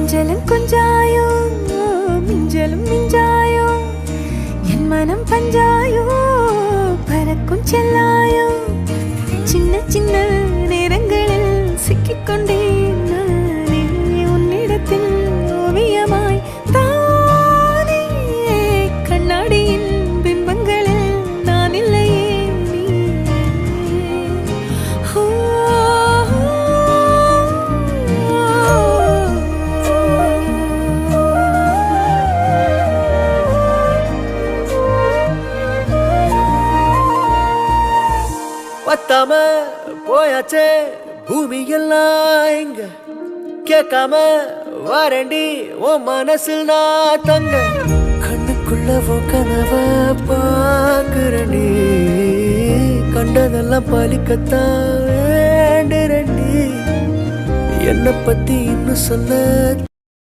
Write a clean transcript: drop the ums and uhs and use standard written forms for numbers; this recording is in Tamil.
கொஞ்சலும் கொஞ்சாயோ மிஞ்சலும் மிஞ்சாயோ என் மனம் பஞ்சாயோ பறக்கும் செல்லாயோ சின்ன சின்ன நேரங்களில் சிக்கிக்கொண்டேன் நானே உன்னிடத்தில் ஓவியமாய் தானே கண்ணாடியின் பிம்பங்களில் நான் இல்லையே நீ பத்தாம போயாச்சே பூமி எல்லாம் இங்க கேட்காம வாரண்டி உன் மனசில் நான் தங்க கண்ணுக்குள்ள கனவ பாக்குறண்டி கண்டதெல்லாம் பலிக்கத்தான் வேண்டுறண்டி என்னை பத்தி இன்னும் சொல்ல